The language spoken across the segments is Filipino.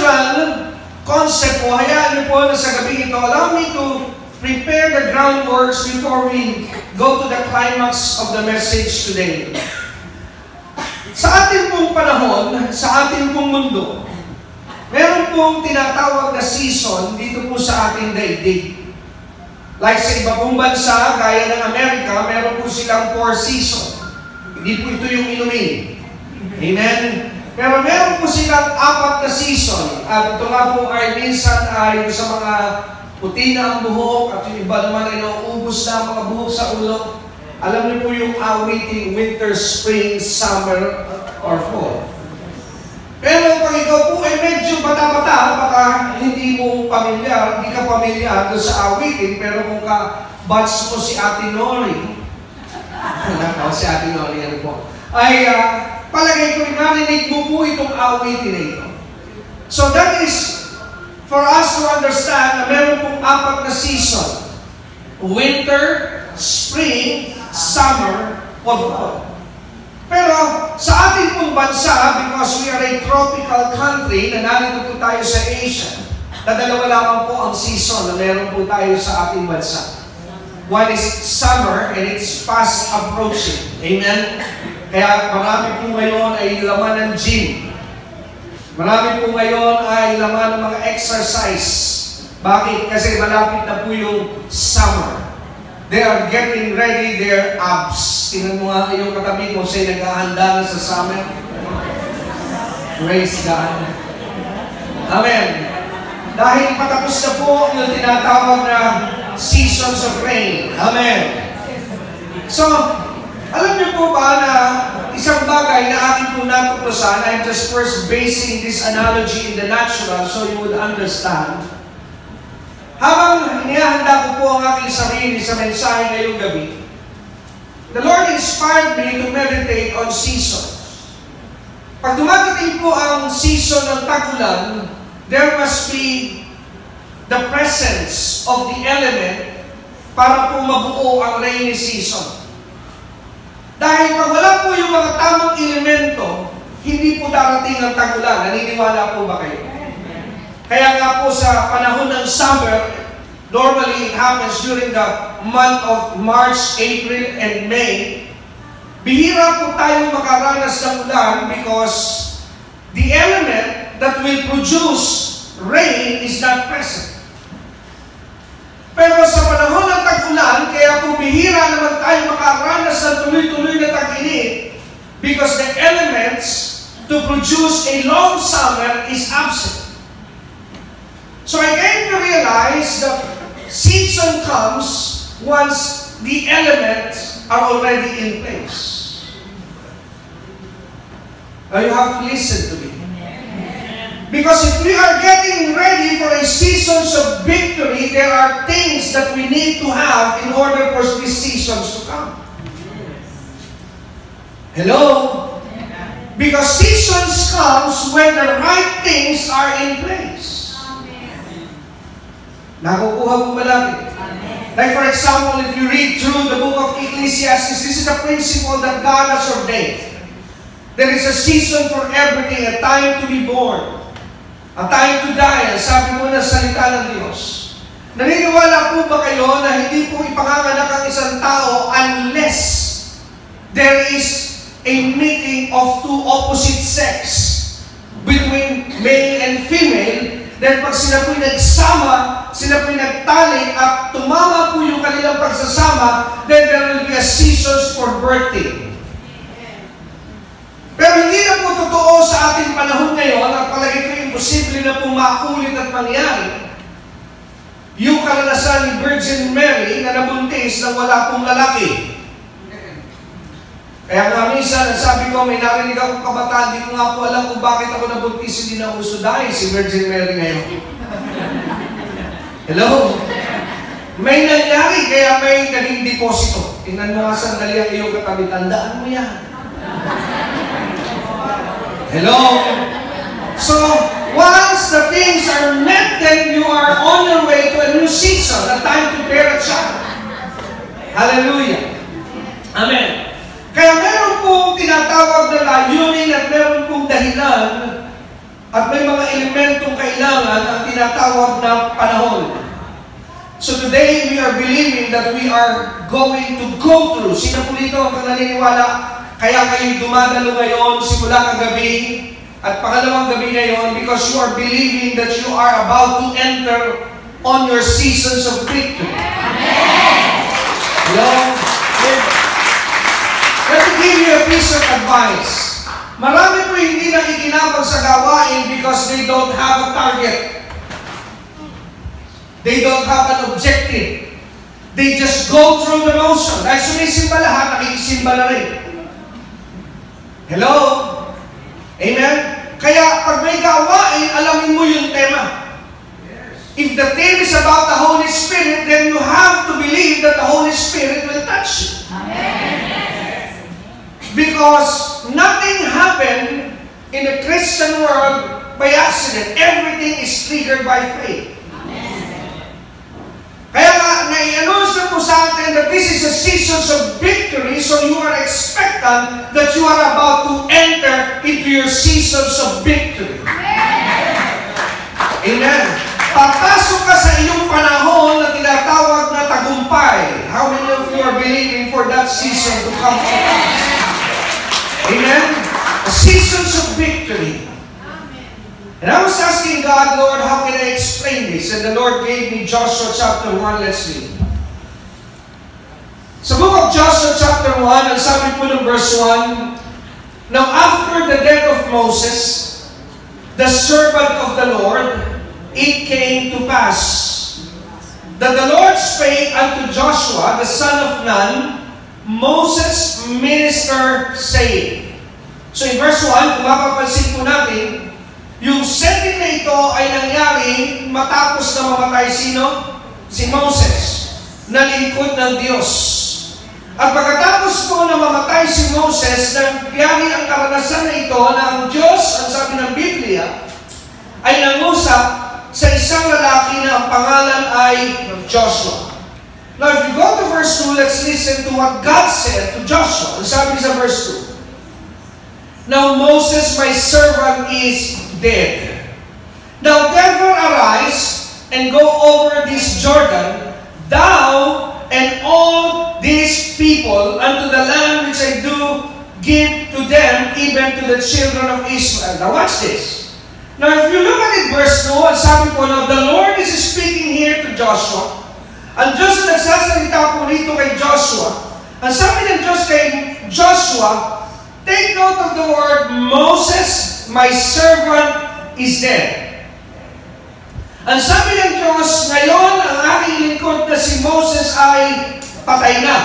natural concept po, hayaan niyo po na sa gabi ito, allow me to prepare the groundworks before we go to the climax of the message today. Sa ating pong panahon, sa ating pong mundo, meron pong tinatawag na season dito po sa ating daigdig. Like sa iba pong bansa, gaya ng Amerika, meron po silang 4 season. Hindi po ito yung inumin. Amen? Pero meron po silang 4 na season. At ito nga po ay minsan ay sa mga puti na ang buhok at yung iba naman ay nauubos na mga buhok sa ulo. Alam niyo po yung awiting winter, spring, summer, or fall. Pero pag ikaw po ay medyo bata-bata, baka hindi mo pamilyar, hindi ka pamilyar doon sa awiting, pero kung ka-batch mo si Ate Nori, si Ate Nori, ano po, ay palagay ko, narinig mo po itong awitin na ito. So that is for us to understand na meron pong 4 na season. Winter, spring, summer, or fall. Pero sa ating pong bansa, because we are a tropical country, na narito po tayo sa Asia, na dalawa lamang po ang season na meron po tayo sa ating bansa. One is summer and it's fast approaching. Amen? Kaya marami po ngayon ay laman ng gym. Marami po ngayon ay laman ng mga exercise. Bakit? Kasi malapit na po yung summer. They are getting ready their abs. Tingnan mo nga yung katabi mo, siya'y naghahanda na sa summer. Praise God. Amen. Dahil patapos na po yung tinatawag na seasons of rain. Amen. So, alam niyo po ba na isang bagay na akin po natuklasan, I'm just first basing this analogy in the natural so you would understand. Habang inihahanda ko po ang aking sarili sa mensahe ngayong gabi, the Lord inspired me to meditate on seasons. Pag dumadating po ang season ng tag-ulan, there must be the presence of the element para po mabuo ang rainy season. Dahil pag wala po yung mga tamang elemento, hindi po darating ang tag-ulan. Naniniwala po ba kayo? Kaya nga po sa panahon ng summer, normally it happens during the month of March, April, and May. Bihira po tayong makaranas ng ulan because the element that will produce rain is not present. Pero sa panahon ng tag-ulan, kaya po bihira naman tayo makaranas ng tuloy-tuloy na tag-init because the elements to produce a long summer is absent. So I came to realize that season comes once the elements are already in place. Now you have to listen to me. Because if we are getting ready for a season of victory, there are things that we need to have in order for these seasons to come. Hello? Because seasons comes when the right things are in place. Nakukuha mo ba natin? Like for example, if you read through the book of Ecclesiastes, this is a principle that God has ordained. There is a season for everything, a time to be born, a time to die. Sabi mo na salita ng Diyos. Naniniwala po ba kayo na hindi po ipanganganak ang isang tao unless there is a meeting of two opposite sex between male and female? Then pag sila po'y nagsama, sila po'y nagtali at tumama po yung kanilang pagsasama, then there will be a seasons for birthing. Pero hindi na po totoo sa ating panahon ngayon at palagi ko imposible na po maulit at mangyari yung karanasan ni Virgin Mary na nabuntis na wala pong lalaki. Kaya nga minsan, sabi ko, may narinig akong kabataan, di ko nga po alam kung bakit ako nabuntis, hindi na uso dahil si Virgin Mary ngayon. Hello? May nangyari, kaya may naging deposito. Tingnan mo nga sandali ang iyong katabi, tandaan mo yan. Hello? So, once the things are met, then you are on your way to a new season, a time to bear a child. Hallelujah. Amen. Kaya meron pong tinatawag na layunin at meron pong dahilan At may mga elementong kailangan ang tinatawag na panahon. So today, we are believing that we are going to go through. Sino po dito ang naniniwala? Kaya kayo dumadalo ngayon, simula kagabi, at pangalawang gabi ngayon, because you are believing that you are about to enter on your seasons of victory. Hello? Let me give you a piece of advice. Marami po hindi nakikinabang sa gawain because they don't have a target. They don't have an objective. They just go through the motion. Dahil sumisimba lahat, nakikisimba na rin. Hello? Amen? Kaya pag may gawain, alamin mo yung tema. If the theme is about the Holy Spirit, then you have to believe that the Holy Spirit will touch you. Amen. Because nothing happened in the Christian world by accident. Everything is triggered by faith. Kaya nga, nai-announce na po sa atin that this is a season of victory, so you are expectant that you are about to enter into your seasons of victory. Amen. Papasok ka sa iyong panahon na tinatawag na tagumpay. How many of you are believing for that season to come to pass? Amen? A seasons of victory. And I was asking God, Lord, how can I explain this? And the Lord gave me Joshua chapter 1. Let's read. Sa book of Joshua chapter 1, ang sabi po ng verse 1, Now after the death of Moses, the servant of the Lord, it came to pass that the Lord spake unto Joshua, the son of Nun, Moses' minister, saying. So in verse 1, kung mapapansin po natin, yung setting na ito ay nangyari matapos na mamatay sino? Si Moses, na lingkod ng Diyos. At pagkatapos po na mamatay si Moses, nangyari ang karanasan na ito na ang Diyos, ang sabi ng Biblia, ay nangusap sa isang lalaki na ang pangalan ay Joshua. Now, if you go to verse 2, let's listen to what God said to Joshua. Ang sabi sa verse 2, Now Moses, my servant, is dead. Now therefore arise and go over this Jordan, thou and all these people, unto the land which I do give to them, even to the children of Israel. Now watch this. Now if you look at it, verse 2, ang sabi po, now the Lord is speaking here to Joshua. Ang Diyos na nagsasalita po rito kay Joshua. Ang sabi ng Diyos kay Joshua, take note of the word, Moses, my servant, is dead. Ang sabi ng Diyos, ngayon ang aking lingkod na si Moses ay patay na.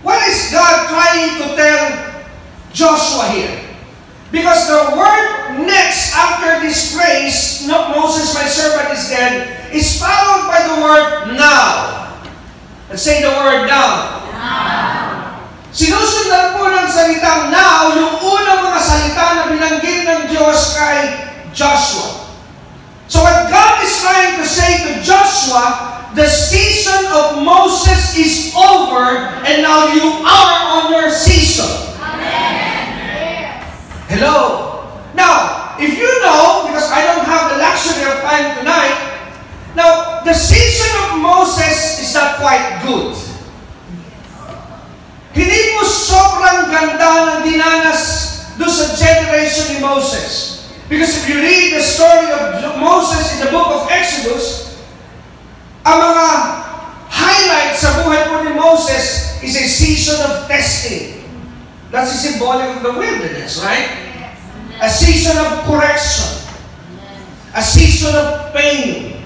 What is God trying to tell Joshua here? Because the word next after this phrase, Moses, my servant, is dead, is followed by the word now. Let's say the word now. Sinusundan po ng salitang now yung unang mga salita na binanggit ng Diyos kay Joshua. So what God is trying to say to Joshua, the season of Moses is over and now you are on your season. Amen. Hello. Now, if you know, because I don't have the luxury of time tonight, now, the season of Moses is not quite good. Hindi mo sobrang ganda ng dinanas doon sa generation ni Moses. Because if you read the story of Moses in the book of Exodus, ang mga highlights sa buhay po ni Moses is a season of testing. That's symbolic of the wilderness, right? A season of correction. A season of pain.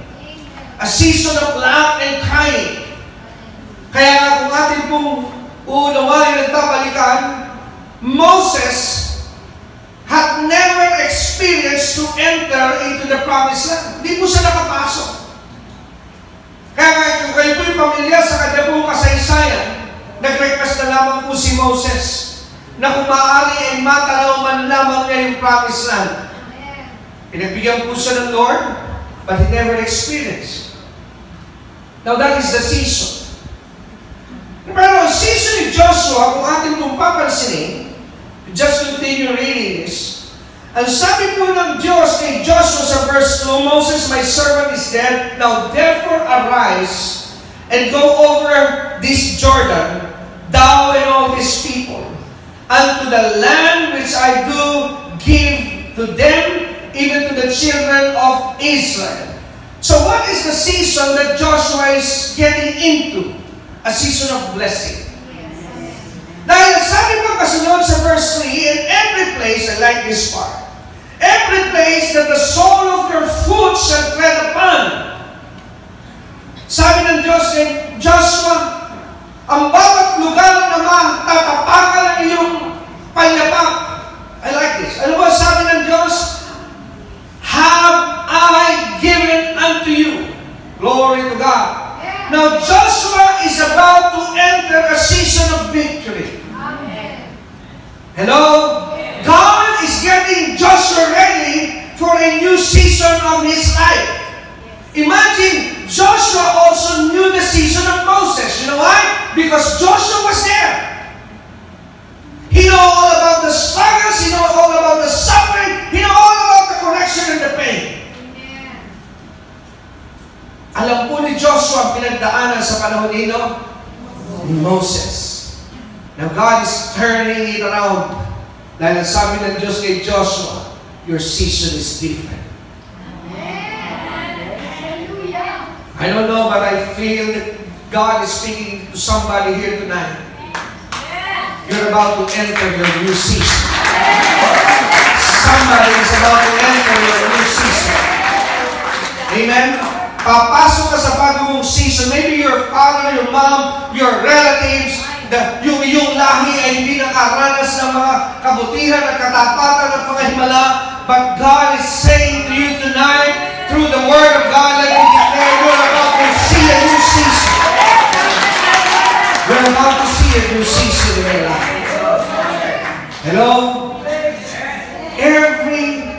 A season of laugh and crying. Kaya nga kung atin pong uunawain at babalikan, Moses had never experienced to enter into the promised land. Hindi po siya nakapasok. Kaya nga kung kayo po'y pamilyar sa kanya pong kasaysayan, nag-request na lamang po si Moses na kung maaari ay matanaw man lamang niya yung promised land. Pinagbigyan po siya ng Lord, but he never experienced. Now that is the season. Pero ang season ni Joshua, kung atin pong papansinin, just continue reading this, Ang sabi po ng Diyos kay Joshua sa verse 2, Moses, my servant is dead. Now therefore arise and go over this Jordan, thou and all these people, unto the land which I do give to them, even to the children of Israel. So what is the season that Joshua is getting into? A season of blessing. Dahil sabi pa kasunod sa verse 3, in every place, I like this part, every place that the sole of your foot shall tread upon. Sabi ng Diyos kay Joshua, ang bawat lugar na matatapakan ng iyong palyapak. I like this. Ano ba sabi ng Diyos? Have I given unto you. Glory to God. Now Joshua is about to enter a season of victory. Amen. Hello? God is getting Joshua ready for a new season of his life. Imagine, Joshua also knew the season of Moses. You know why? Because Joshua was there. He knew all about the struggles, he knew all about the suffering, he knew all about the correction and the pain. Alam po ni Joshua ang pinagdaanan sa panahon ni Moses. Now God is turning it around. Dahil sabi ng Diyos kay Joshua, your season is different. I don't know, but I feel that God is speaking to somebody here tonight. You're about to enter your new season. Somebody is about to enter your new season. Amen? Papasok ka sa bagong season. Maybe your father, your mom, your relatives, yung lahi ay hindi nakaranas ng mga kabutihan at katapatan at mga himala. But God is saying to you tonight, through the Word of God, let me declare, you're about to see a new season. You're about to see a new season in your life. Hello? Every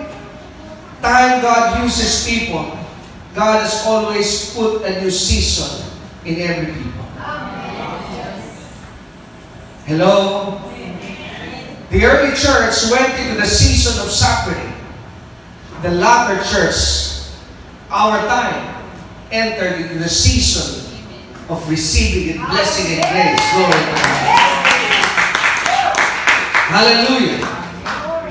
time God uses people, God has always put a new season in every people. Hello? The early church went into the season of suffering. The latter church, our time, entered into the season of receiving and blessing and grace. Glory to God. Hallelujah.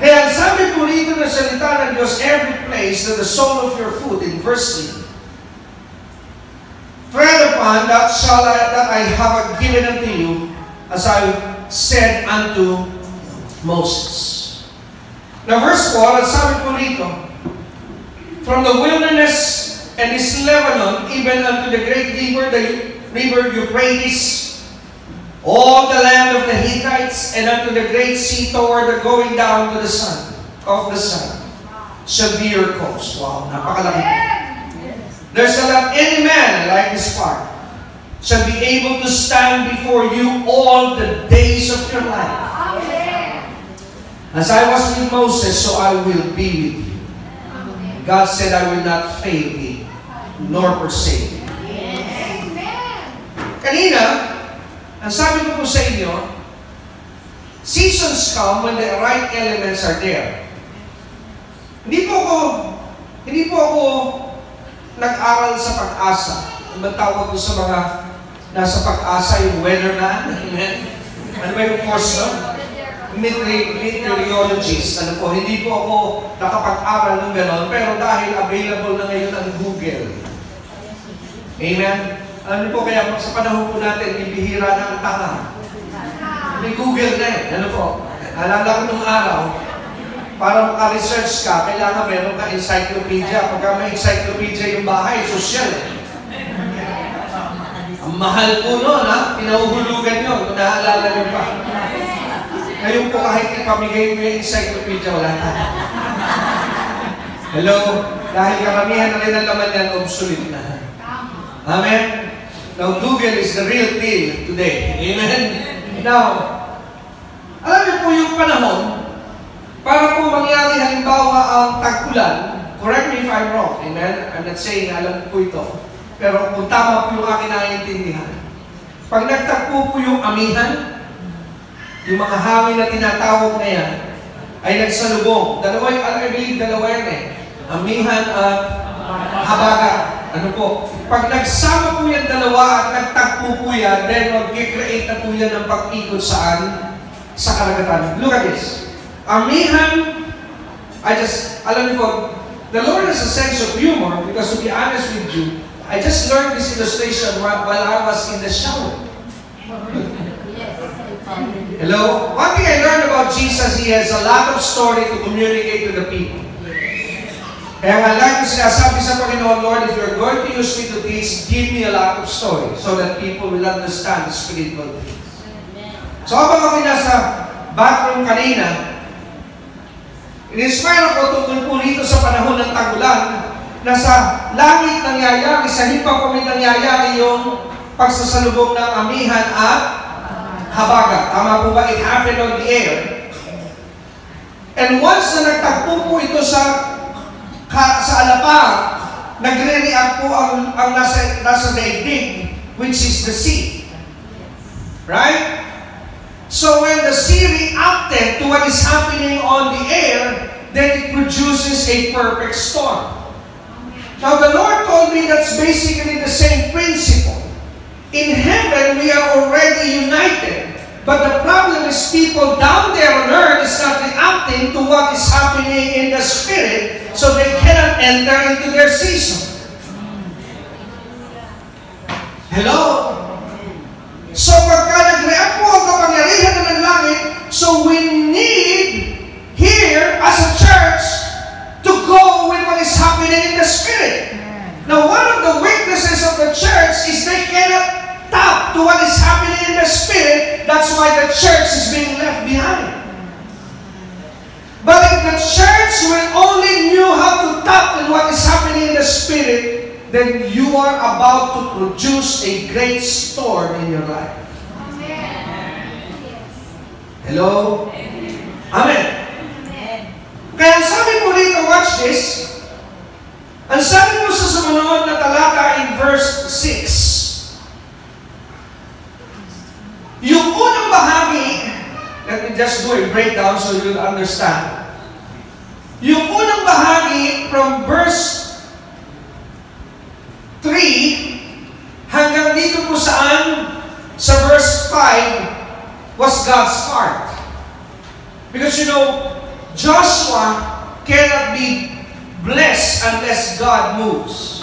Kaya sabi po rito na salita ng Diyos, every place that the sole of your foot, in verse 3, tread upon that I have given unto you, as I said unto Moses. Now verse 4, sabi po rito, from the wilderness and this Lebanon, even unto the great river, the river Euphrates, all the land of the Hittites, and unto the great sea toward the going down to the sun, of the sun, shall be your coast. Wow, napakalaki. There's not any man, I like this part, shall be able to stand before you all the days of your life. As I was with Moses, so I will be with you. God said, I will not fail thee, nor forsake thee. Kanina, ang sabi ko po sa inyo, seasons come when the right elements are there. Hindi po ako nag-aral sa pag-asa. Ang tawag ko sa mga nasa pag-asa, yung weatherman. Amen? Ano ba yung course no? Meteorologist. Ano po, hindi po ako nakapag-aral ng gano'n, pero dahil available na ngayon ang Google. Amen? Ano po, kaya sa panahon po natin, ibihira na ang tanga. May Google na eh. Ano po? Alala ko nung araw, para maka-research ka, kailangan meron ka encyclopedia. Pagka may encyclopedia yung bahay, social eh. Ang mahal po noon, ha? Pinahuhulugan yun, kung naaalala nyo pa. Ngayon po kahit ipamigay mo yung encyclopedia, wala na. Hello? Dahil karamihan na rin ang laman yan, obsolete na. Amen? Now, Google is the real deal today. Amen? Now, alam niyo po yung panahon, para po mangyari halimbawa ang tag-ulan, correct me if I'm wrong, amen? I'm not saying alam po ito. Pero kung tama po yung aking naiintindihan, pag nagtagpo po yung amihan, yung mga hangin na tinatawag na yan, ay nagsalubong. Dalawa yung, I believe, dalawa yan eh. Amihan at Habagat. Ano po? Pag nagsama po yan dalawa at nagtagpo po yan, then mag-create na po yan ng pag-ikot saan? Sa karagatan. Look at this. Amihan, alam niyo po, the Lord has a sense of humor because to be honest with you, I just learned this illustration while I was in the shower. Hello? One thing I learned about Jesus, He has a lot of story to communicate to the people. Kaya nga lang yung sinasabi sa Panginoon, Lord, if you're going to use me to teach, give me a lot of story so that people will understand the spiritual things. So habang ako nasa bathroom kanina, in-inspire ako tungkol po rito sa panahon ng tagulan na sa langit nangyayari, sa himpang kami nangyayari yung pagsasalubong ng amihan at habagat. Tama po ba? It happened on the air. And once na nagtagpo po ito sa alapang, nagre-react po ang nasa daigdig, which is the sea. Right? So when the sea reacted to what is happening on the air, then it produces a perfect storm. Now the Lord told me that's basically the same principle. In heaven, we are already united. But the problem is people down there on earth is not reacting to what is happening in the spirit, so they cannot enter into their season. Hello? So pagka nag-react po ang kapangyarihan ng langit, so we need here as a church to go with what is happening in the spirit. Now one of the weaknesses of the church is they cannot tap to what is happening in the spirit. That's why the church is being left behind. But if the church will only knew how to tap in what is happening in the spirit, then you are about to produce a great storm in your life. Hello? Amen. Kaya sabi po rito, watch this. Ang sabi po sa sumunod na talata in verse 6, yung unang bahagi, let me just do a breakdown so you'll understand. Yung unang bahagi from verse 3 hanggang dito po saan? Sa verse 5 was God's heart. Because you know, Joshua cannot be blessed unless God moves.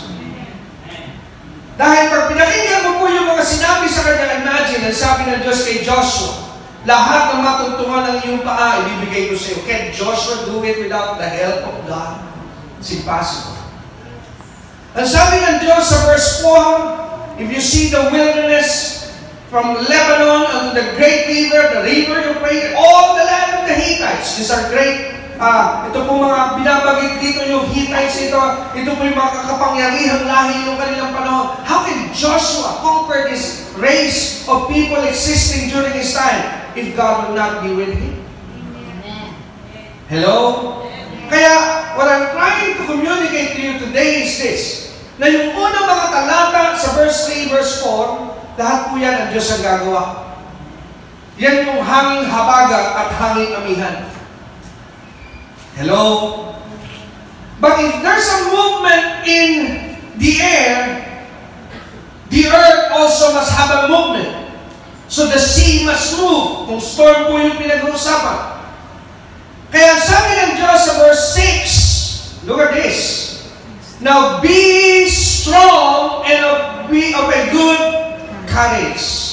Dahil pag pinakinggan mo po yung mga sinabi sa kanya, imagine, ang sabi ng Diyos kay Joshua, lahat ng matungtungan ng iyong paa, ibibigay ko sa iyo. Can Joshua do it without the help of God? It's impossible. Ang sabi ng Diyos sa verse 4, if you see the wilderness from Lebanon unto the great river, the river you pray, all the land of the Hittites, these are great. Ito po mga binabagit dito yung Hittites ito po yung mga kakapangyarihang lahi ng kanilang panahon. How can Joshua conquer this race of people existing during his time if God will not be with him? Hello? Kaya, what I'm trying to communicate to you today is this, na yung unang mga talata sa verse 3, verse 4, lahat po yan ang Diyos ang gagawa. Yan yung hanging habagat at hanging amihan. Hello? But if there's a movement in the air, the earth also must have a movement. So the sea must move. Kung storm po yung pinag-uusapan. Kaya sabi ng Diyos sa verse 6, look at this. Now be strong and be of a good courage.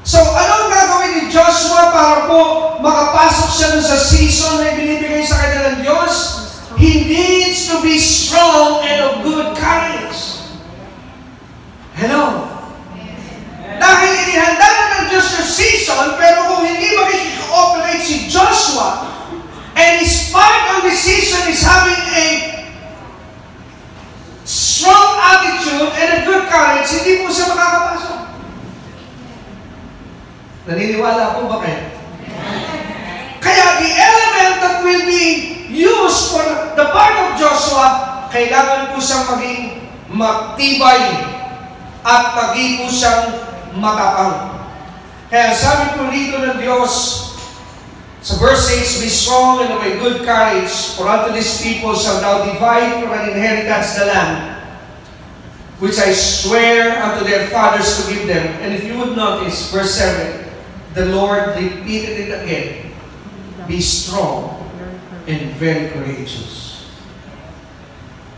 So, anong gagawin ni Joshua para po makapasok siya dun sa season na ibinibigay sa kanya ng Diyos? He needs to be strong and of good courage. Hello? Dahil inihanda na ng Diyos yung season, pero kung hindi makikooperate si Joshua, and his part of the season is having a strong attitude and a good courage, hindi po siya makakapasok. Naniniwala po ba kayo? Kaya the element that will be used for the part of Joshua, kailangan po siyang maging matibay at maging po siyang matapang. Kaya sabi po rito ng Diyos Sa verse 6, be strong and of a good courage, for unto these people shall thou divide for an inheritance the land, which I swear unto their fathers to give them. And if you would notice, verse 7, the Lord repeated it again. Be strong and very courageous.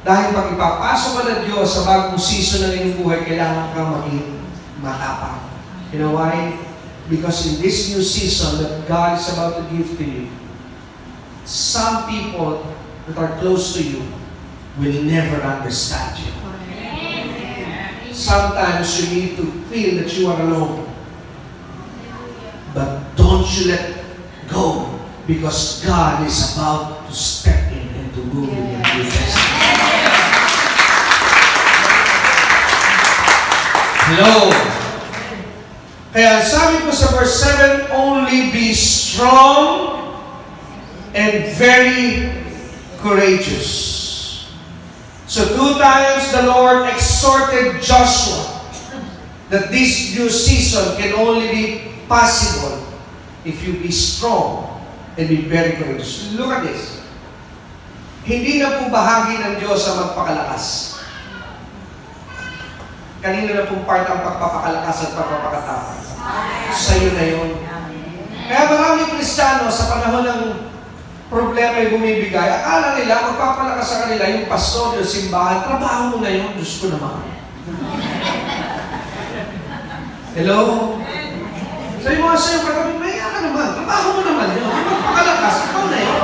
Dahil pag ipapasok ka ng Diyos sa bagong season ng iyong buhay, kailangan kang maging matapang. You know why? Because in this new season that God is about to give to you, some people that are close to you will never understand you. Sometimes you need to feel that you are alone. But don't you let go, because God is about to step in and to move in your life. Hello. Kaya sabi ko sa verse 7, only be strong and very courageous. So 2 times the Lord exhorted Joshua that this new season can only be possible if you be strong and be very courageous. Look at this. Hindi na po bahagi ng Diyos ang magpakalakas. Kanina na pong part ang pagpapakalakas at pagpapakatapang. Sa'yo na yun. Kaya maraming Kristiyano sa panahon ng problema ay bumibigay, akala nila, magpapalakas sa kanila yung pastor, yung simbahan, trabaho mo na yun, Diyos ko naman. Hello? Sabi mo nga sa'yo, katabi, may ka naman, trabaho mo naman yun, magpakalakas, ikaw na yun.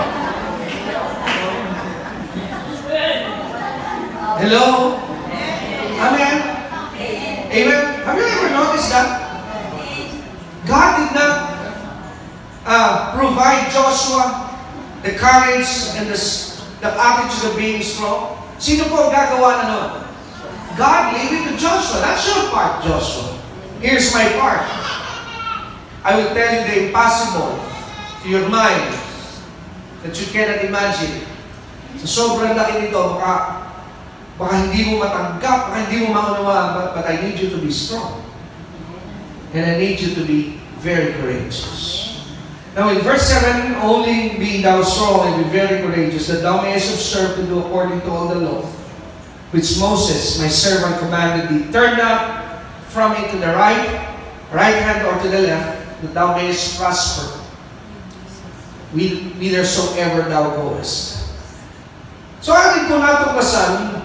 Hello? Amen? Amen? Have you ever noticed that? God did not provide Joshua the courage and the attitude of being strong. Sino po ang gagawa na nun? God gave it to Joshua. That's your part, Joshua. Here's my part. I will tell you the impossible to your mind that you cannot imagine. Sa sobrang laki nito, baka hindi mo matanggap, baka hindi mo maunawa, but I need you to be strong. And I need you to be very courageous. Now in verse 7, only be thou strong and be very courageous, that thou mayest observe to do according to all the law, which Moses, my servant, commanded thee. Turn not from it to the right hand or to the left, that thou mayest prosper, whithersoever thou goest. So atin po natuklasan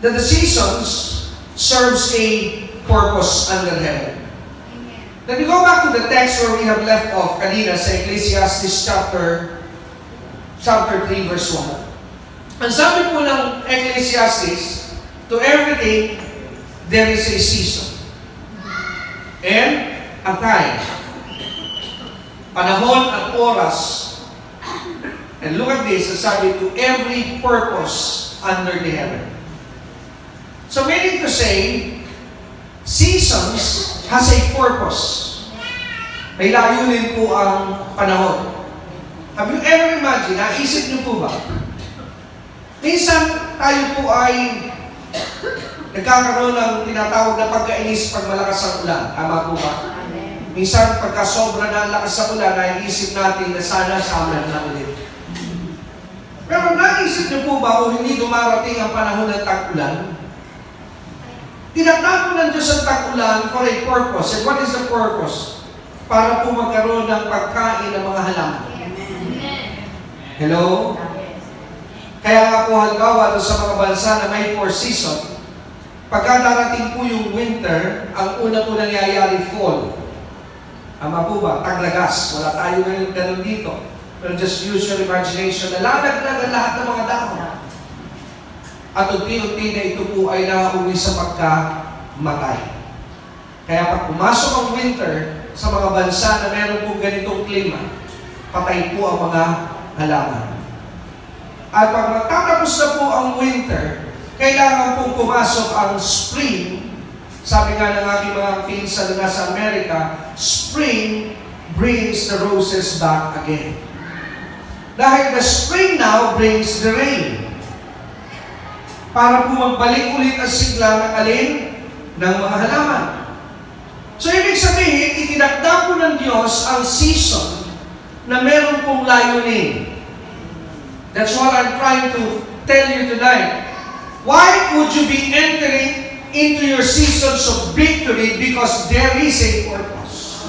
that the seasons serves a purpose under heaven. Let me go back to the text where we have left off kanina sa Ecclesiastes chapter 3 verse 1. Ang sabi po ng Ecclesiastes, to everything there is a season and a time, panahon at oras. And look at this, sabi, to every purpose under the heaven. So meaning to say, seasons has a purpose. May layunin po ang panahon. Have you ever imagined, naisip niyo po ba? Minsan tayo po ay nagkakaroon ng tinatawag na pagkainis pag malakas ang ulan. Tama po ba? Minsan pagka sobra na ang lakas sa ulan, naiisip natin na sana summer na ulit. Pero naisip niyo po ba kung hindi dumarating ang panahon ng tag-ulan? Tinatapon ng Diyos ang tag-ulan for a purpose. And what is the purpose? Para po magkaroon ng pagkain ng mga halaman. Hello? Kaya nga po halimbawa sa mga bansa na may 4 season, pagka darating po yung winter, ang una po nangyayari fall. Tama po ba? Taglagas. Wala tayo ngayon ganun dito. Pero just use your imagination. Nalalaglag ang lahat ng mga dahon. At unti-unti na ito po ay nakauwi sa pagkamatay. Kaya pag pumasok ang winter sa mga bansa na meron po ganitong klima, patay po ang mga halaman. At pag matapos na po ang winter, kailangan po pumasok ang spring. Sabi nga ng aking mga pinsan na nasa Amerika, spring brings the roses back again. Dahil the spring now brings the rain. Para po magbalik ulit ang sigla ng alin ng mga halaman. So, ibig sabihin, itinakda po ng Diyos ang season na meron pong layunin. That's what I'm trying to tell you tonight. Why would you be entering into your seasons of victory? Because there is a purpose.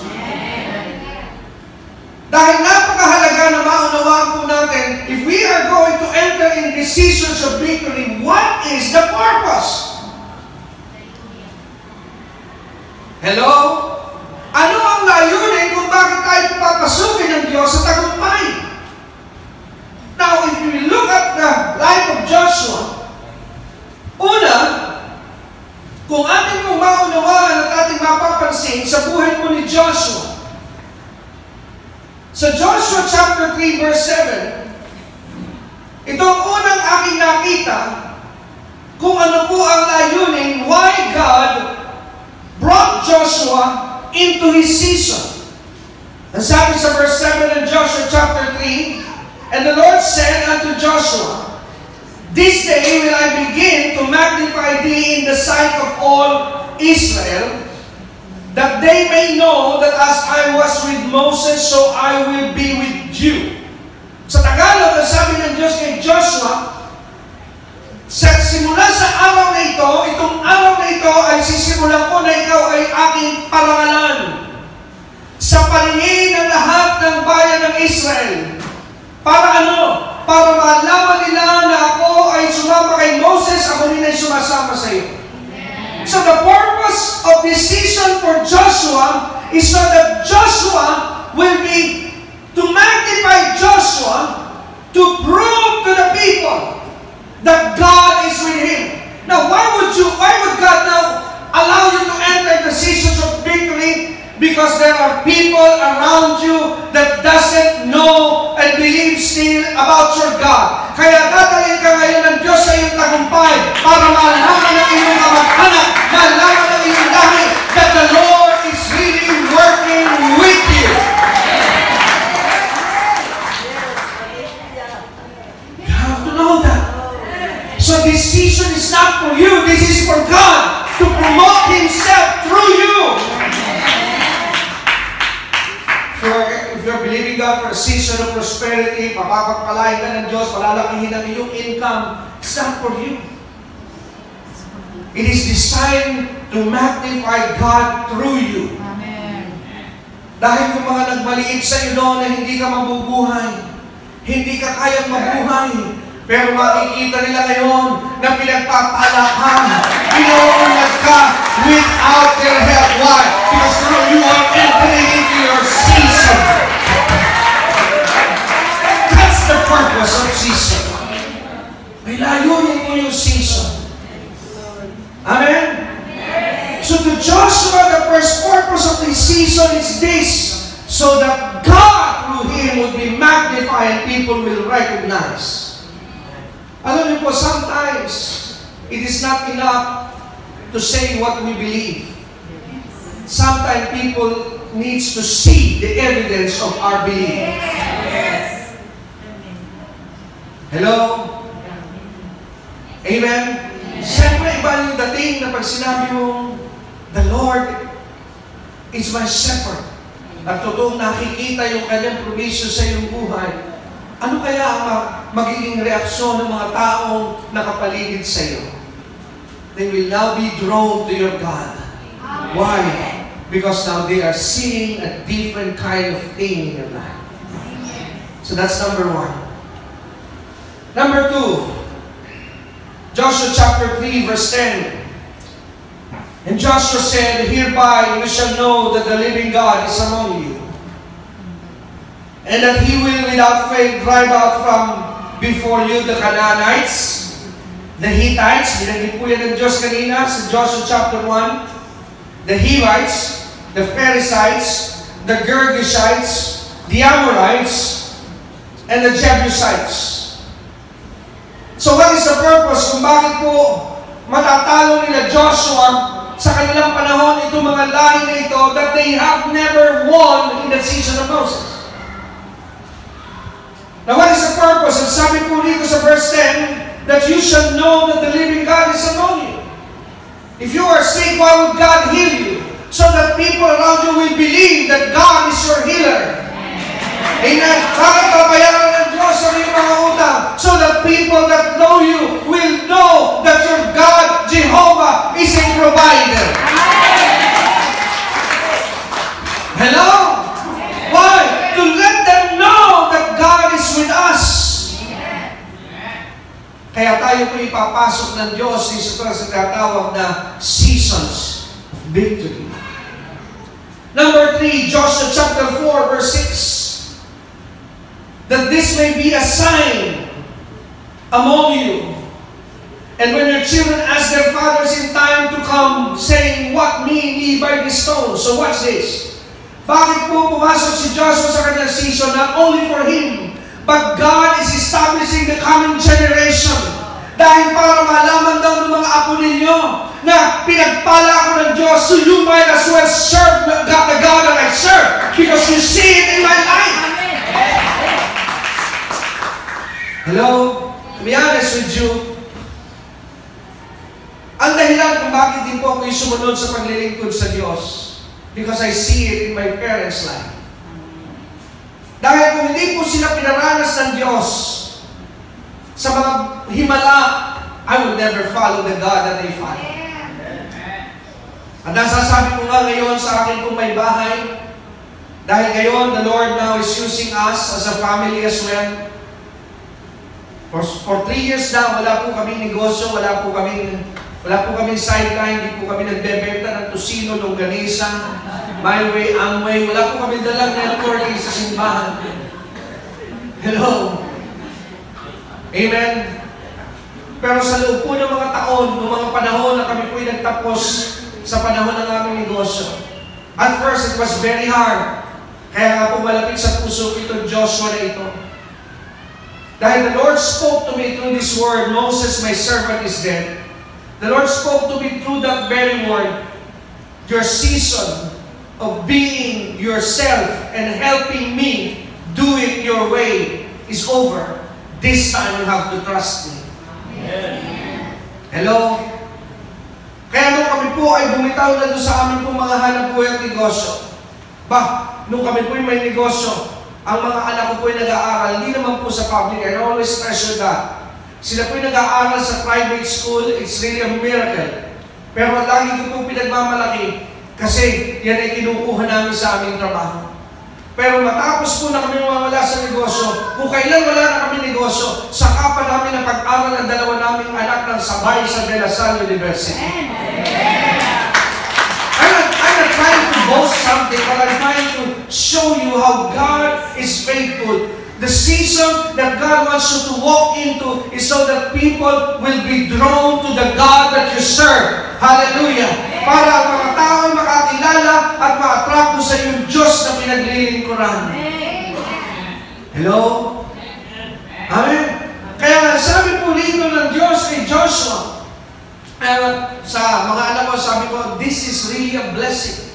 Dahil napakahalaga na maunawaan po natin, if we are going to enter in the seasons of victory, what is the purpose? Hello? Ano ang layunin kung bakit tayo papasukin ng Diyos sa tagumpay? Now, if you look at the life of Joshua, una, kung ating mong maunawaan at ating mapapansin sa buhay mo ni Joshua, sa Joshua chapter 3 verse 7, ito ang unang aking nakita kung ano po ang layunin, why God brought Joshua into his season. Ang sabi sa verse 7 in Joshua chapter 3, and the Lord said unto Joshua, this day will I begin to magnify thee in the sight of all Israel, that they may know that as I was with Moses, so I will be with you. Sa Tagalog, ang sabi ng Diyos kay Joshua, simula sa araw na ito, itong araw na ito ay sisimulan ko na ikaw ay aking parangalan sa paningin ng lahat ng bayan ng Israel. Para ano? Para malaman nila na ako ay sumama kay Moses, ako rin ay sumasama sa iyo. So the purpose of this season for Joshua is so that Joshua will be to magnify Joshua to prove to the people that God is with him. Now, why would God now allow you to enter the seasons of victory? Because there are people around you that doesn't know and believe still about your God. Kaya dadalhin ka ngayon ng Diyos sa iyong tagumpay para malaman ng iyong kamag-anak, malaman ng iyong lahi that the Lord is really working with you. You have to know that. So this season is not for you. This is for God to promote Himself through you. If you're believing God for a season of prosperity, papapagpalain ka ng Diyos, palalakihin ang iyong income, it's not for you. It is designed to magnify God through you. Amen. Dahil kung mga nagmaliit sa iyo noon na hindi ka mabubuhay, hindi ka kayang mabuhay, pero makikita nila ngayon na pinagpapalakan, pinuunad ka without their help. Why? Because now you are entering into your season. That's the purpose of season. May layunin mo yung season. Amen? So to Joshua, the first purpose of this season is this, so that God through him would be magnified and people will recognize. Alam niyo po, sometimes it is not enough to say what we believe. Sometimes people needs to see the evidence of our belief. Hello? Amen? Siyempre, iba yung dating na pag sinabi mo, the Lord is my shepherd. At totoong nakikita yung kanyang provision sa iyong buhay. Ano kaya ang magiging reaksyon ng mga taong nakapaligid sa iyo? They will now be drawn to your God. Why? Because now they are seeing a different kind of thing in your life. So that's number one. Number two, Joshua chapter 3 verse 10. And Joshua said, hereby you shall know that the living God is among you, and that He will without fail drive out from before you the Canaanites, the Hittites, binanggit po yan ng Diyos kanina sa Joshua chapter 1, the Hivites, the Perizzites, the Girgashites, the Amorites, and the Jebusites. So what is the purpose kung bakit po matatalo nila Joshua sa kanilang panahon itong mga lahi na ito that they have never won in the season of Moses? Now what is the purpose? Ang sabi po dito sa verse 10, that you shall know that the living God is among you. If you are sick, why would God heal you? so that people around you will believe that God is your healer. Amen. Bakit babayaran ng Diyos ang iyong mga utang? So that people that know you will know that your God, Jehovah, is a provider. Hello? Why? To let them know that God is with us. Kaya tayo po ipapasok ng Diyos sa tinatawag na seasons of victory. Number 3, Joshua chapter 4, verse 6. That this may be a sign among you. And when your children ask their fathers in time to come, saying, what mean ye by this stone? So watch this. Bakit po pumasok si Joshua sa kanyang season? Not only for him, but God is establishing the coming generation. Dahil para malaman daw ng mga apo ninyo na pinagpala ako ng Diyos, so you might as well serve the God that I serve, because you see it in my life. Hello? To be honest with you, ang dahilan kung bakit din po ako yung sumunod sa paglilingkod sa Diyos, because I see it in my parents' life. Dahil kung hindi po sila pinaranas ng Diyos sa mga himala, I would never follow the God that they follow. At nasasabi ko nga ngayon sa akin kung may bahay, dahil ngayon, the Lord now is using us as a family as well. For 3 years now, wala po kaming negosyo, wala po kaming sideline, hindi po kami nagbebenta ng tusino, longganisa, my way, Amway, wala po kami dalang networking sa simbahan. Hello? Amen? Pero sa loob po ng mga taon, ng mga panahon na kami po'y nagtapos sa panahon ng aming negosyo. At first, it was very hard. Kaya nga po malapit sa puso ito, Joshua na ito. Dahil the Lord spoke to me through this word, Moses, my servant, is dead. The Lord spoke to me through that very word, your season of being yourself and helping me do it your way is over. This time you have to trust me. Amen. Hello? Kaya nung kami po ay bumitaw na doon sa amin pong mga hanap buhay at negosyo. Nung kami po may negosyo, ang mga anak ko po ay nag-aaral, hindi naman po sa public, I always treasure that. Sila po ay nag-aaral sa private school, it's really a miracle. Pero lagi ko po pinagmamalaki kasi yan ay kinukuha namin sa aming trabaho. Pero matapos po na kami mawala sa negosyo, kung kailan wala na kami negosyo, saka pa namin ang pag-aral ng dalawa naming anak ng sabay sa De La Salle University. I'm not trying to boast something, but I'm trying to show you how God is faithful. The season that God wants you to walk into is so that people will be drawn to the God that you serve. Hallelujah! Para ang mga tao ay makakilala at ma-attract sa iyong Diyos na pinaglilingkuran. Hello? Amen? Kaya sabi po rito ng Diyos kay Joshua, sa mga anak ko, sabi ko, this is really a blessing.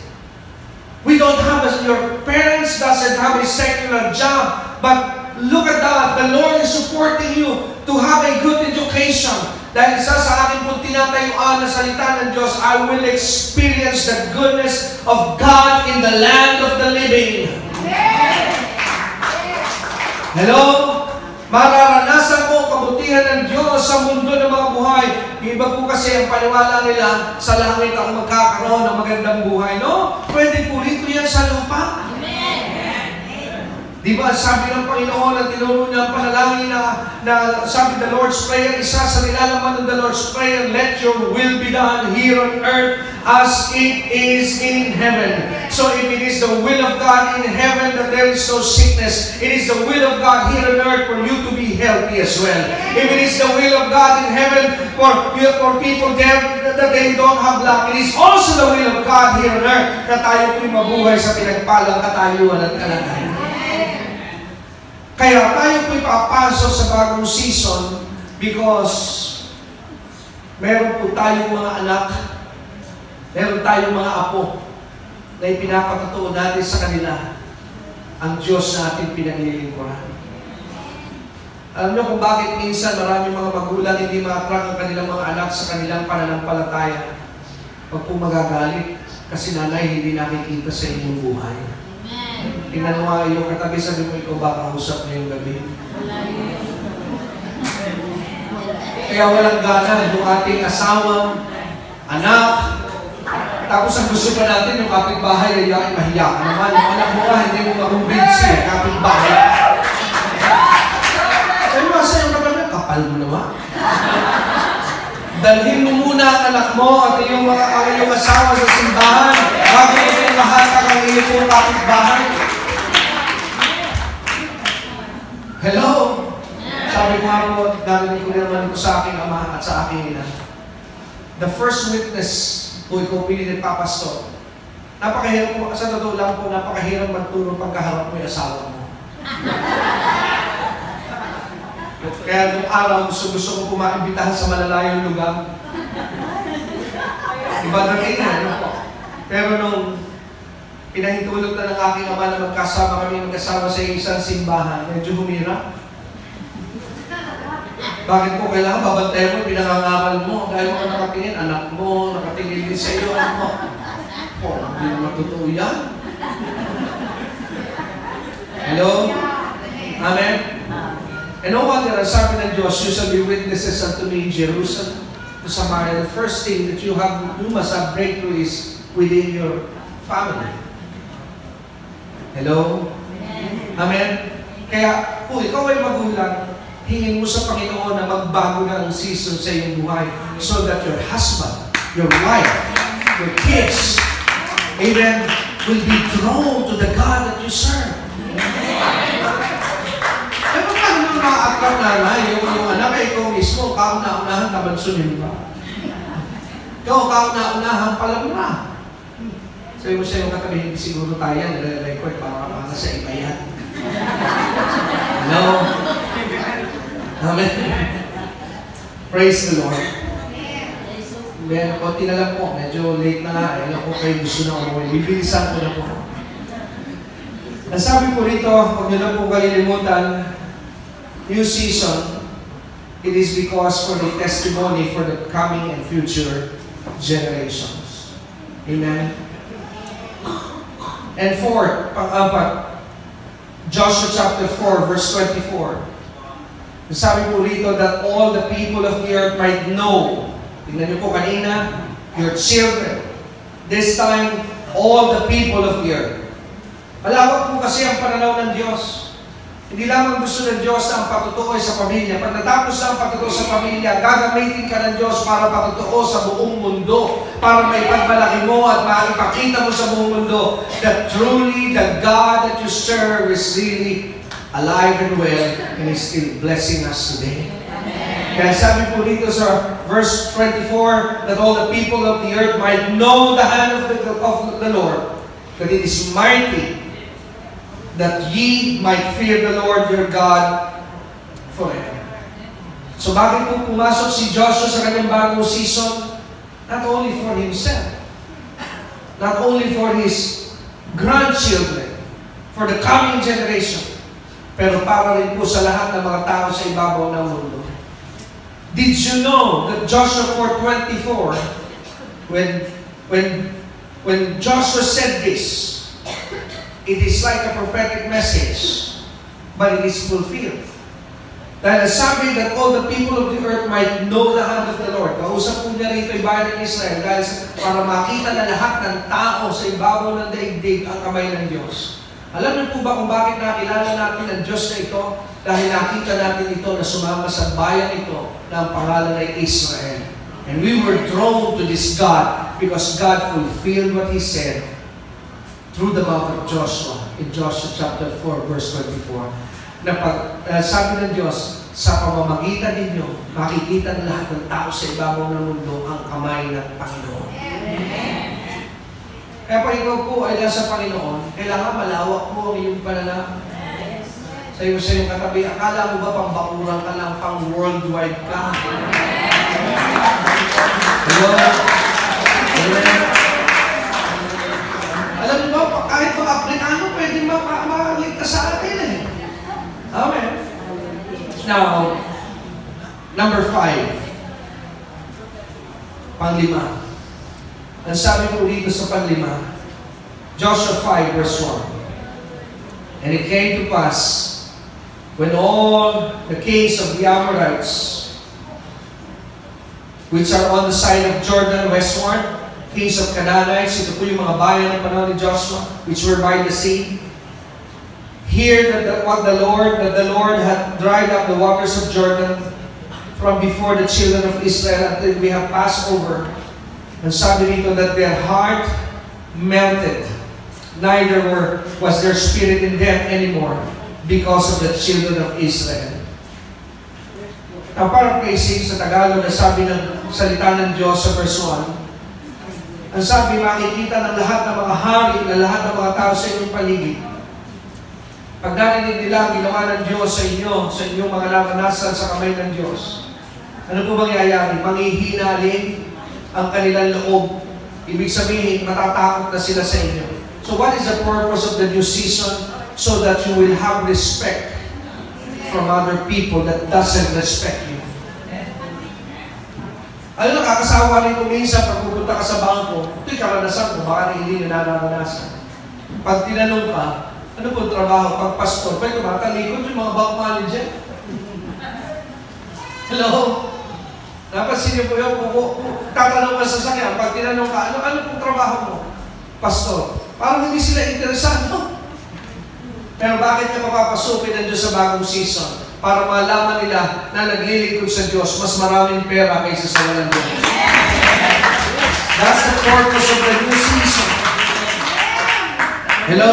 We don't have, your parents doesn't have a secular job, but look at that, the Lord is supporting you to have a good education. Dahil isa sa akin pong tinatayuan na salita ng Diyos, I will experience the goodness of God in the land of the living. Hello? Mararanasan mo kabutihan ng Diyos sa mundo ng mga buhay. Iba po kasi ang paniwala nila, sa langit ako magkakaroon ng magandang buhay. No? Pwede po rito yan sa lupa. Diba, sabi ng Panginoon at tinuro niya ang panalangin na sabi the Lord's Prayer, isa sa nilalaman ng the Lord's Prayer, let your will be done here on earth as it is in heaven. So if it is the will of God in heaven that there is no sickness, it is the will of God here on earth for you to be healthy as well. If it is the will of God in heaven for people there that they don't have lack, it is also the will of God here on earth na tayo po'y mabuhay sa pinagpalang katayuan at kalagayan. Kaya tayo po'y papasok sa bagong season because meron po tayong mga anak, meron tayong mga apo na ipinapatutuo natin sa kanila ang Diyos na ating pinaglilingkuran. Alam niyo kung bakit minsan maraming mga magulang hindi ma-attract ang kanilang mga anak sa kanilang pananampalataya? Pag po magagalit. Kasi nanay, hindi nakikita sa inyong buhay. Tingnan mo nga yung katabi, sabi mo, ikaw ba kausap ngayong gabi? Kaya walang gana yung ating asawa, anak, tapos ang gusto pa natin yung kapitbahay, ay mahiya ka naman. Yung anak mo ka, hindi mo makumbinsi, kapitbahay. Sabi mo, sa yung kapatid, kapal mo naman. Dalhin mo muna ang anak mo at yung asawa sa simbahan bago itong lahat ang iyong kapitbahay. Hello? Sabi ko nga po, dahil ko naman ito sa aking ama at sa aking ina. The first witness po ikaw pili ng papastor. Napakahirap po, sa totoo lang po, napakahirap magturo pagkaharap mo yung asawa mo. Kaya nung araw, gusto ko kumaimbitahan sa malalayong lugar. Iba na kayo ano po. Pero nung pinahintulot na ng aking ama na magkasama sa isang simbahan, medyo humira. Bakit po kailangan babantayan mo, pinangangaral mo, dahil mo nakatingin, anak mo, nakatingin din sa iyo, anak mo. Oh, hindi naman totoo yan. Hello? Amen? And no wonder, ang sabi ng Diyos, you shall be witnesses unto me in Jerusalem, to Samaria. The first thing that you must have breakthrough is within your family. Hello? Amen? Kaya, kung ikaw ay magulang, hingin mo sa Panginoon na magbago na ang season sa iyong buhay so that your husband, your wife, your kids, amen, will be drawn to the God that you serve. Pero paano na-attract na yung anak ay ikaw mismo, kauna-unahan kabansunin ba? Ikaw, kauna-unahan pala na. Sabi mo sa iyong katabi, hindi siguro tayo nire-record para sa iba yan. No? Amen. Praise the Lord. Then, konti na lang po. Medyo late na nga. Alam ko kayo gusto na umuwi. Bibilisan ko na po. Ang sabi po rito, huwag nyo lang po kalilimutan, new season, it is because for the testimony for the coming and future generations. Amen. And fourth, pang-apat, Joshua chapter 4, verse 24. Sabi po rito that all the people of the earth might know. Tingnan niyo po kanina, your children. This time, all the people of the earth. Malawak po kasi ang pananaw ng Diyos. Hindi lamang gusto ng Diyos na ang patutuo sa pamilya. Pag natapos na ang patutuo sa pamilya, gagamitin ka ng Diyos para patutuo sa buong mundo. Para may pagmalaki mo at maipakita mo sa buong mundo that truly the God that you serve is really alive and well, and is still blessing us today. Amen. Kaya sabi po dito sa verse 24, that all the people of the earth might know the hand of the Lord, that it is mighty, that ye might fear the Lord your God forever. So bakit po pumasok si Joshua sa kanyang bagong season? Not only for himself, not only for his grandchildren, for the coming generation, pero para rin po sa lahat ng mga tao sa ibabaw ng mundo. Did you know that Joshua 4:24, when Joshua said this, it is like a prophetic message, but it is fulfilled. Dahil sabi that all the people of the earth might know the hand of the Lord. Kausap po niya rito yung bayan ng Israel dahil para makita na lahat ng tao sa ibabaw ng daigdig ang kamay ng Diyos. Alam niyo po ba kung bakit nakilala natin ang Diyos na ito? Dahil nakita natin ito na sumama sa bayan ito na ang pangalan ay Israel. And we were drawn to this God because God fulfilled what He said through the mouth of Joshua in Joshua chapter 4 verse 24. Na sabi ng Diyos, sa pamamagitan ninyo, makikita ng lahat ng tao sa ibabaw ng mundo ang kamay ng Panginoon. Amen. Kaya pag ikaw po ay nasa Panginoon, kailangan malawak po ang iyong pananaw. Sa iyo sa iyong katabi, akala mo ba pambakuran ka lang, pang worldwide ka? Hello? Amen. Alam mo ba, kahit mga Afrikano, pwede makaligtas sa atin eh. Amen. Now, number 5. Panglima. Ang sabi po dito sa panlima, Joshua 5 verse 1. And it came to pass, when all the kings of the Amorites, which are on the side of Jordan westward, kings of Canaanites, ito po yung mga bayan ng panahon ni Joshua, which were by the sea, hear that the Lord had dried up the waters of Jordan from before the children of Israel until we have passed over. And sabi dito that their heart melted, neither was their spirit in them anymore because of the children of Israel. Now, parang basic sa Tagalog na sabi ng salita ng Diyos sa verse 1, ang sabi, makikita ng lahat ng mga hari, ng lahat ng mga tao sa inyong paligid. Pag narinig nila ang ginawa ng Diyos sa inyong mga naranasan sa kamay ng Diyos, ano po mangyayari? Manghihinalin ang kanilang loob. Ibig sabihin, matatakot na sila sa inyo. So what is the purpose of the new season? So that you will have respect from other people that doesn't respect you. Ano, nakakasawa rin kung minsan pag pupunta ka sa bangko, ito'y karanasan ko, baka hindi na naranasan. Pag tinanong ka, ano po trabaho? Pag pastor, pwede matalikod yung mga bank manager. Hello? Napansin niyo po yun, kung tatanong ka sa sakyan, pag tinanong ka, ano pong trabaho mo? Pastor. Parang hindi sila interesado. Pero bakit ka mapapasukin ng Diyos sa bagong season? Para malaman nila na naglilingkod sa Diyos, mas maraming pera kaysa sa walang Diyos. That's the purpose of the new season. Hello?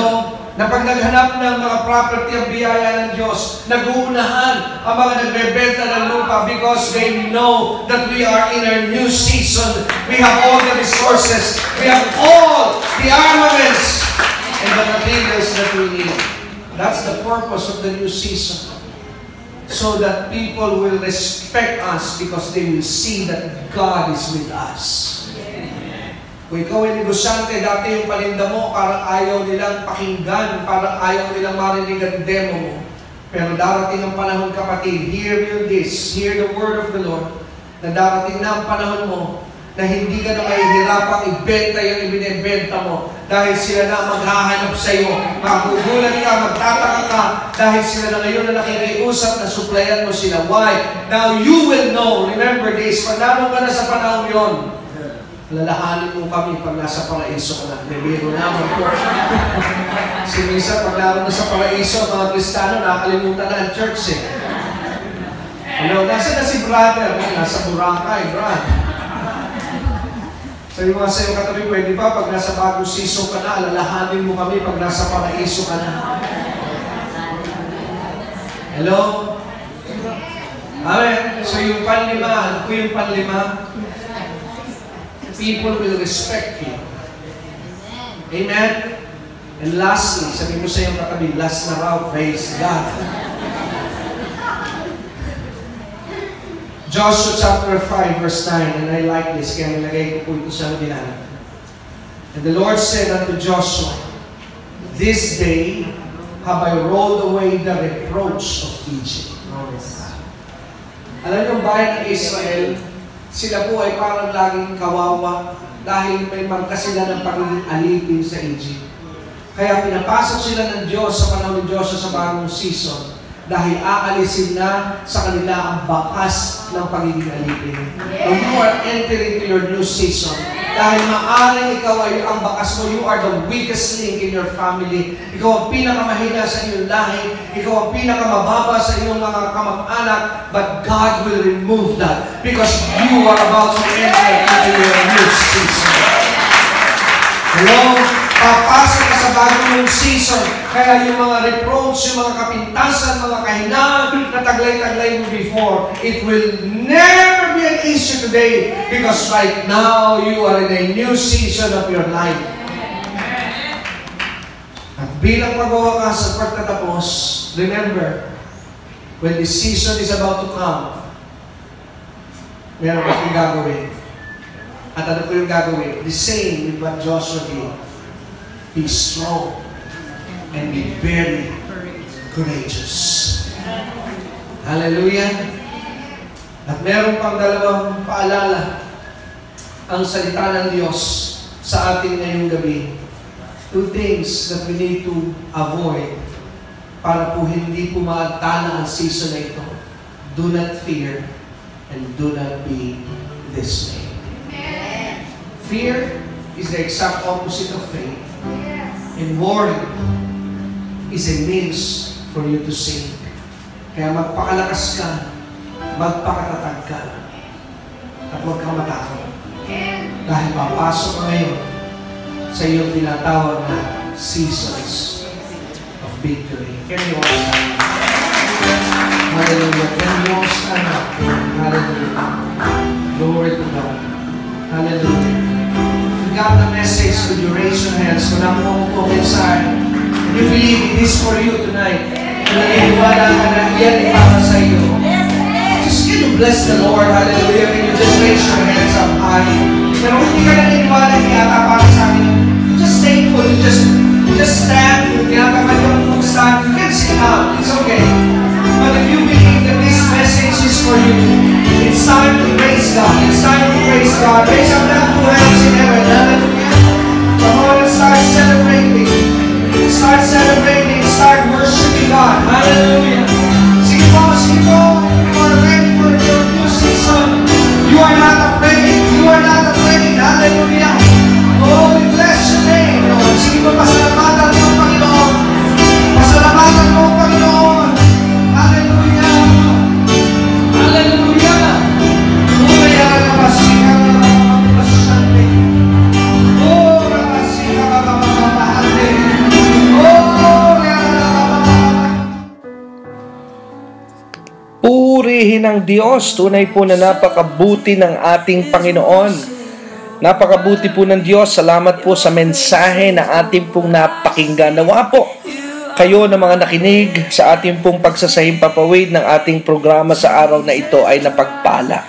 Na pag naghanap ng mga property ang biyaya ng Diyos, nag-uunahan ang mga nagbebenta ng lupa because they know that we are in our new season. We have all the resources. We have all the armaments and the materials that we need. That's the purpose of the new season. So that people will respect us because they will see that God is with us. Kung ikaw ay negosyante, dati yung paninda mo, parang ayaw nilang pakinggan, parang ayaw nilang marinig ang demo mo. Pero darating ang panahon, kapatid, hear the word of the Lord, na darating na ang panahon mo, na hindi ka na mahihirapang ibenta yung ibinibenta mo dahil sila na maghahanap sa iyo. Magugulat ka, magtataka ka dahil sila na ngayon na nakikiusap na suplayan mo sila. Why? Now you will know. Remember this, pag naroon ka na sa panahon yon, lalahanin mo kami pag nasa paraiso ka na. Bibiro naman po. Kasi minsan pag naroon na sa paraiso, mga Kristiyano, nakakalimutan na ang church eh. Ano, nasa na si brother? Nasa Boracay, brad. Sabi mo sa iyo katabi, pwede ba pag nasa bagong season ka na, alalahanin mo kami pag nasa paraiso ka na. Hello? Amen. So yung panlima, ano po yung panlima? People will respect you. Amen? And lastly, sabi mo sa iyo katabi, last na raw, praise God. Joshua chapter 5 verse 9, and I like this, kaya nilagay ko po ito sa bilang. And the Lord said unto Joshua, this day have I rolled away the reproach of Egypt. Alam niyo, bayan ng Israel, sila po ay parang laging kawawa dahil may marka sila ng pagiging alipin sa Egypt. Kaya pinapasok sila ng Diyos sa panahon ng Joshua sa bagong season dahil aalisin na sa kanila ang bakas ng pagiging alipin. When you are entering to your new season, dahil maaaring ikaw ay ang bakas mo, you are the weakest link in your family. Ikaw ang pinakamahina sa iyong lahi. Ikaw ang pinakamababa sa iyong mga kamag-anak. But God will remove that because you are about to enter into your new season. Hello? Papasok ka sa bagong season. Kaya yung mga reproach, yung mga kapintasan, mga kahinaan na taglay-taglay mo before, it will never be an issue today because right now you are in a new season of your life. At bilang pagwawakas at pagtatapos, remember, when this season is about to come, meron kang gagawin. At ano po yung gagawin? The same with what Joshua did. Be strong and be very courageous. Hallelujah. At meron pang dalawang paalala ang salita ng Diyos sa atin ngayong gabi. Two things that we need to avoid para po hindi po maantala ang season na ito. Do not fear and do not be dismayed. Fear is the exact opposite of faith. And worry is a means for you to sink. Kaya magpakalakas ka, magpakatatag ka, at huwag kang matakot. Dahil papasok ka ngayon sa iyong tinatawag na seasons of victory. Can you all stand? Hallelujah. Can you all stand up? Hallelujah. Glory to God. Hallelujah. If you got the message, could you raise your hands? Kung naman po inside, and you believe it is for you tonight. Kung naniniwala ka na yan ay para sa iyo. Just can you bless the Lord? Hallelujah. Can you just raise your hands up high? Pero kung hindi ka naniniwala, yata para sa akin, just thankful. You just stand. Yata ka yung stand. You can sit down. It's okay. But if you believe that this message is for you, it's time to praise God. It's time to praise God. Raise up that two hands in heaven. Hallelujah. Come on and start celebrating. Start celebrating. Start worshiping God. Hallelujah. Sige po, sige po. You are ready for your new season. You are not afraid. You are not afraid. Hallelujah. Oh, we bless your name, Lord. Sige po, pasalamatan mo, Panginoon. Pasalamatan mo, Panginoon. Hallelujah. Hallelujah. Umaya na pasika na pasante. Oh, na pasika na mamamahante. Oh, na Purihin ang Diyos. Tunay po na napakabuti ng ating Panginoon. Napakabuti po ng Diyos. Salamat po sa mensahe na ating pong napakinggan. Nawa po kayo na mga nakinig sa ating pong pagsasahimpapawid ng ating programa sa araw na ito ay napagpala.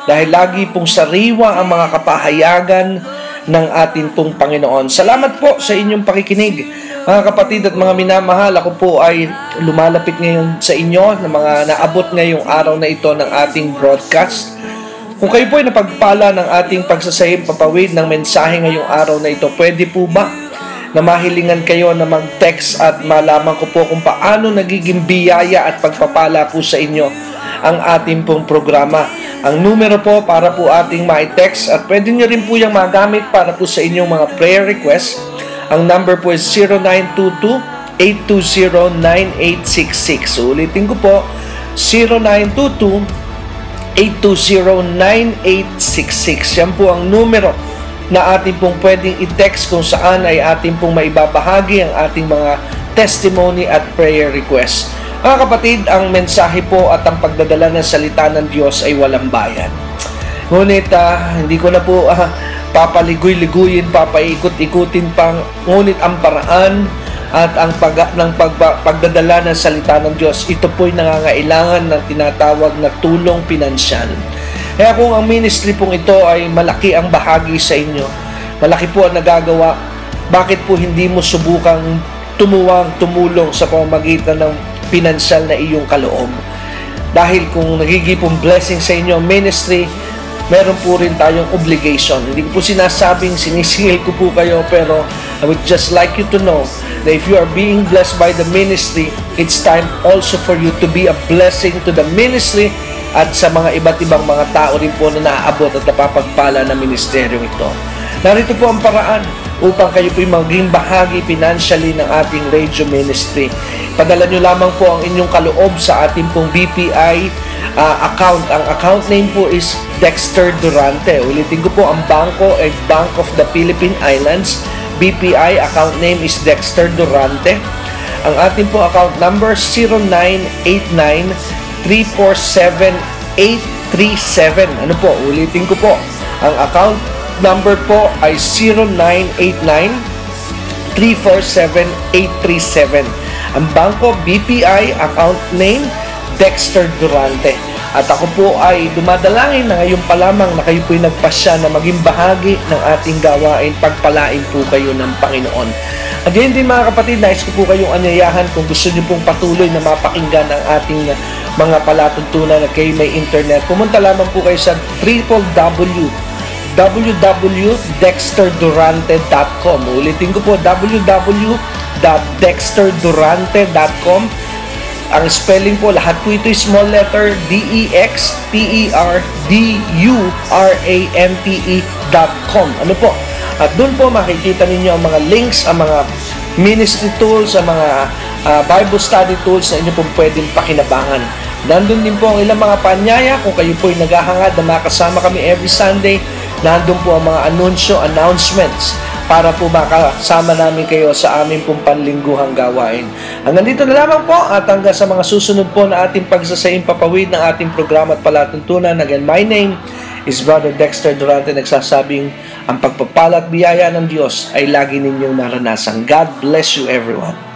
Dahil lagi pong sariwa ang mga kapahayagan ng ating pong Panginoon. Salamat po sa inyong pakikinig. Mga kapatid at mga minamahal, ako po ay lumalapit ngayon sa inyo na mga naabot ngayong araw na ito ng ating broadcast. Kung kayo po ay napagpala ng ating pagsasahimpapawid ng mensahe ngayong araw na ito, pwede po ba na mahilingan kayo na mag-text at malaman ko po kung paano nagiging biyaya at pagpapala po sa inyo ang ating pong programa. Ang numero po para po ating ma-text at pwede nyo rin po yung magamit para po sa inyong mga prayer request. Ang number po is 0922-820-9866. Ulitin ko po, 0922-820-9866. Yan po ang numero na ating pong pwedeng i-text kung saan ay ating pong maibabahagi ang ating mga testimony at prayer request. Mga kapatid, ang mensahe po at ang pagdadala ng salita ng Diyos ay walang bayad. Ngunit hindi ko na po papaligoy-liguyin, papaikot-ikutin pang, ngunit ang paraan at ang pagdadala ng salita ng Diyos, ito po'y nangangailangan ng tinatawag na tulong pinansyal. Kaya kung ang ministry pong ito ay malaki ang bahagi sa inyo, malaki po ang nagagawa, bakit po hindi mo subukang tumulong sa pamamagitan ng pinansyal na iyong kaloob? Dahil kung nagiging pong blessing sa inyo ang ministry, meron po rin tayong obligation. Hindi ko po sinasabing sinisingil ko po kayo, pero I would just like you to know that if you are being blessed by the ministry, it's time also for you to be a blessing to the ministry at sa mga iba't ibang mga tao rin po na naaabot at napapagpala ng ministeryong ito. Narito po ang paraan upang kayo po maging bahagi financially ng ating radio ministry. Padala nyo lamang po ang inyong kaloob sa ating pong BPI account. Ang account name po is Dexter Durante. Ulitin ko po, ang bangko ay Bank of the Philippine Islands. BPI account name is Dexter Durante. Ang ating po account number 0989-347-837. Ano po? Ulitin ko po. Ang account number po ay 0989-347-837. Ang bangko BPI account name Dexter Durante. At ako po ay dumadalangin na ngayon pa lamang na kayo po'y nagpasya na maging bahagi ng ating gawain. Pagpalain po kayo ng Panginoon. At yun din mga kapatid, nais ko po kayong anyayahan kung gusto nyo pong patuloy na mapakinggan ang ating mga palatuntunan na kayo may internet. Pumunta lamang po kayo sa www.awr.org www.dexterdurante.com. Ulitin ko po, www.dexterdurante.com. Ang spelling po, lahat po ito is small letter, DEXTERDURANTE.com. Ano po? At doon po makikita ninyo ang mga links, ang mga ministry tools, ang mga Bible study tools na inyo po pwedeng pakinabangan. Nandun din po ang ilang mga paanyaya. Kung kayo po ay naghahangad na makasama kami every Sunday, nandun po ang mga announcements para po makasama namin kayo sa aming pong panlingguhang gawain. Hanggang dito na lamang po at hanggang sa mga susunod po na ating pagsasaimpapawid ng ating programa at palatuntunan. Again, my name is Brother Dexter Durante, nagsasabing ang pagpapala at biyaya ng Diyos ay lagi ninyong maranasan. God bless you everyone.